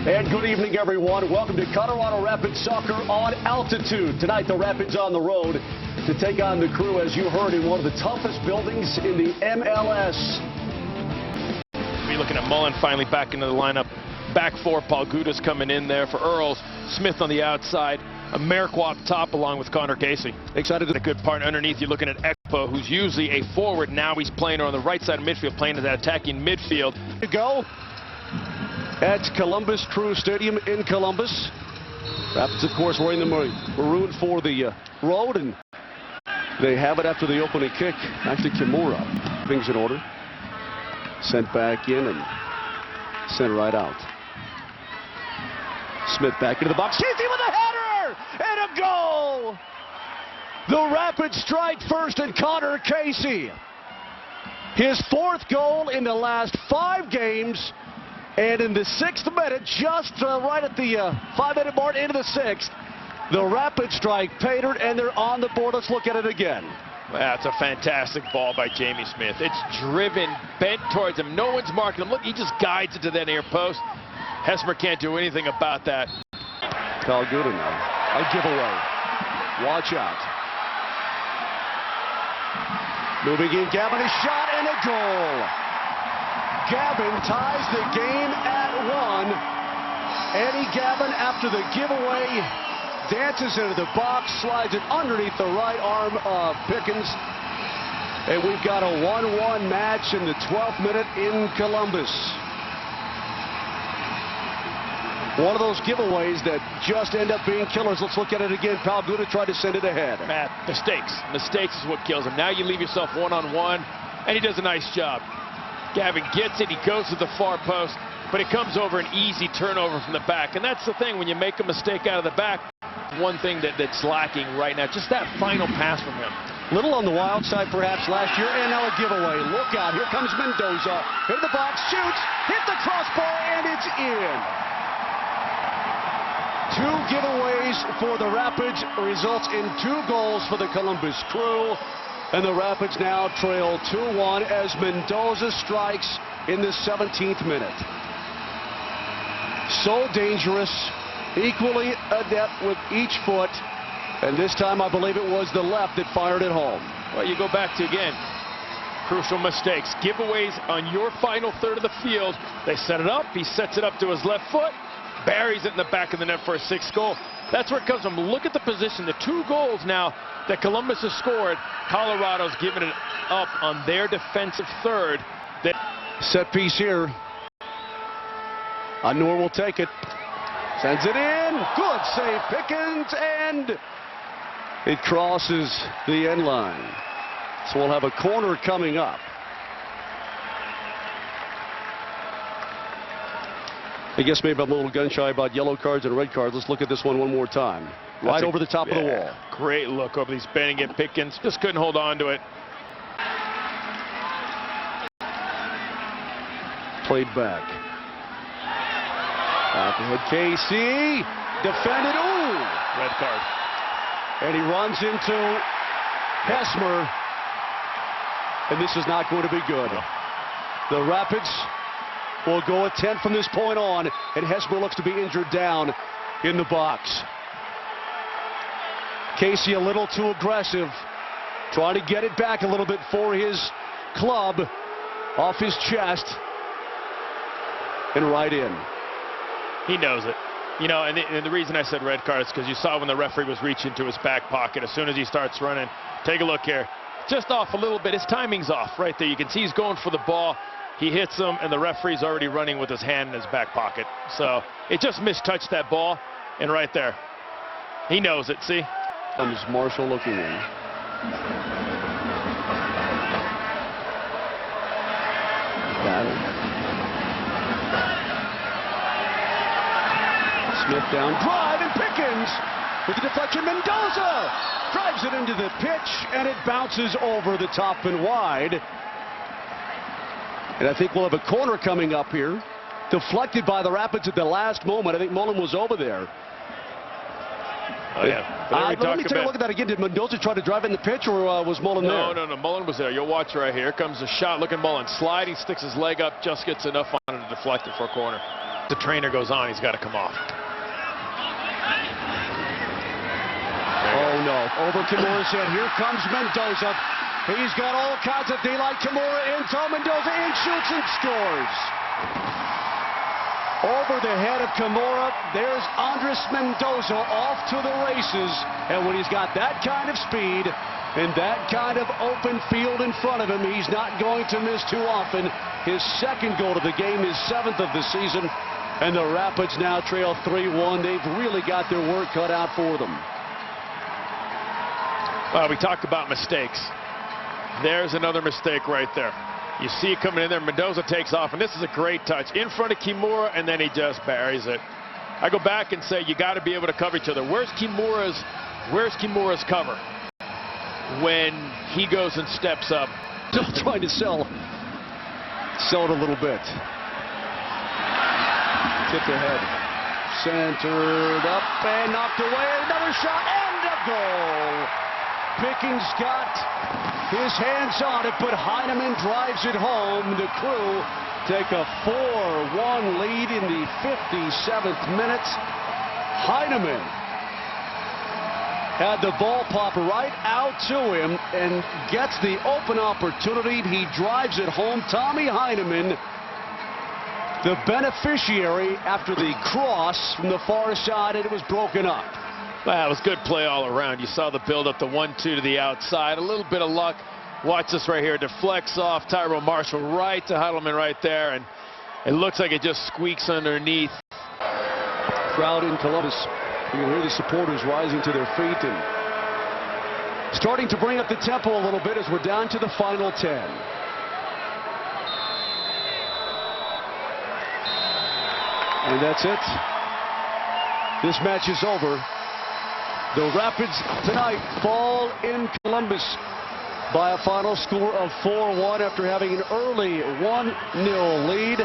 And good evening, everyone. Welcome to Colorado Rapids Soccer on Altitude. Tonight, the Rapids on the road to take on the Crew, as you heard, in one of the toughest buildings in the MLS. We're looking at Mullen finally back into the lineup. Back four, Paul Gudas coming in there for Earls. Smith on the outside. Amarikwa up top along with Connor Casey. Excited to a good part underneath. You're looking at Ekpo, who's usually a forward. Now he's playing on the right side of midfield, playing as that attacking midfield. To go at Columbus Crew Stadium in Columbus. Rapids, of course, wearing the maroon for the road, and they have it after the opening kick. Actually, Kimura, things in order. Sent back in and sent right out. Smith back into the box. Casey with a header and a goal. The Rapids strike first, and Connor Casey, his fourth goal in the last 5 games. And in the 6th minute, just right at the 5-minute mark into the 6th, the Rapids strike paid her, and they're on the board. Let's look at it again. That's a fantastic ball by Jamie Smith. It's driven, bent towards him. No one's marking him. Look, he just guides it to that near post. Hesmer can't do anything about that. Call good enough. A giveaway. Watch out. Moving in, Gavin, a shot and a goal. Gavin ties the game at 1. Eddie Gavin, after the giveaway, dances into the box, slides it underneath the right arm of Pickens. And we've got a 1-1 match in the 12th minute in Columbus. One of those giveaways that just end up being killers. Let's look at it again. Pal Guda tried to send it ahead. Matt, mistakes. Mistakes is what kills him. Now you leave yourself one-on-one, and he does a nice job. Gavin gets it, he goes to the far post, but it comes over an easy turnover from the back. And that's the thing, when you make a mistake out of the back, one thing that's lacking right now, just that final pass from him. Little on the wild side perhaps last year, and now a giveaway. Look out, here comes Mendoza. Hit the box, shoots, hit the crossbar, and it's in. 2 giveaways for the Rapids results in 2 goals for the Columbus Crew. And the Rapids now trail 2-1 as Mendoza strikes in the 17th minute. So dangerous, equally adept with each foot. And this time I believe it was the left that fired it home. Well, you go back to, again, crucial mistakes. Giveaways on your final third of the field. They set it up. He sets it up to his left foot. Buries it in the back of the net for a 6th goal. That's where it comes from. Look at the position. The 2 goals now that Columbus has scored. Colorado's given it up on their defensive third. Set piece here. Anur will take it. Sends it in. Good save, Pickens, and it crosses the end line. So we'll have a corner coming up. I guess maybe I'm a little gun-shy about yellow cards and red cards. Let's look at this one more time. Right over the top of the wall. Great look over these Benningham. Pickens just couldn't hold on to it. Played back. Back ahead, Casey. Defended. Ooh! Red card. And he runs into Hesmer. And this is not going to be good. The Rapids will go at 10 from this point on, and Hesmer looks to be injured down in the box. Casey a little too aggressive, trying to get it back a little bit for his club, off his chest, and right in. He knows it. You know, and the reason I said red card is because you saw when the referee was reaching to his back pocket. As soon as he starts running, take a look here. Just off a little bit. His timing's off right there. You can see he's going for the ball. He hits him, and the referee's already running with his hand in his back pocket. So it just mistouched that ball, and right there. He knows it, see? Comes Marshall looking in. Got it. Smith down, drive, and Pickens with the deflection. Mendoza drives it into the pitch, and it bounces over the top and wide. And I think we'll have a corner coming up here. Deflected by the Rapids at the last moment. I think Mullen was over there. Oh, yeah. Let me take a look at that again. Did Mendoza try to drive in the pitch, or was Mullen there? No. Mullen was there. You'll watch right here. Here comes the shot. Look at Mullen. Sliding, sticks his leg up, just gets enough on it to deflect it for a corner. the trainer goes on, he's got to come off. Oh no, over Kimura's head. Here comes Mendoza. He's got all kinds of daylight. Kimura into Mendoza and shoots and scores. Over the head of Kimura, there's Andres Mendoza off to the races. And when he's got that kind of speed and that kind of open field in front of him, he's not going to miss too often. His second goal of the game, his 7th of the season. And the Rapids now trail 3-1. They've really got their work cut out for them. Well, we talked about mistakes. There's another mistake right there. You see it coming in there. Mendoza takes off, and this is a great touch. In front of Kimura, and then he just buries it. I go back and say you got to be able to cover each other. Where's Kimura's cover when he goes and steps up? Still trying to sell it a little bit. Tipped ahead. Centered up and knocked away. Another shot and a goal. Pickens got his hands on it, but Heineman drives it home. The Crew take a 4-1 lead in the 57th minute. Heineman had the ball pop right out to him and gets the open opportunity. He drives it home. Tommy Heineman, the beneficiary after the cross from the far side, and it was broken up. Well, it was good play all around. You saw the build-up, the 1-2 to the outside. A little bit of luck. Watch this right here. Deflects off Tyrone Marshall right to Heidelman right there, and it looks like it just squeaks underneath. Crowd in Columbus. You can hear the supporters rising to their feet and starting to bring up the tempo a little bit as we're down to the final 10. And that's it. This match is over. The Rapids tonight fall in Columbus by a final score of 4-1 after having an early 1-0 lead.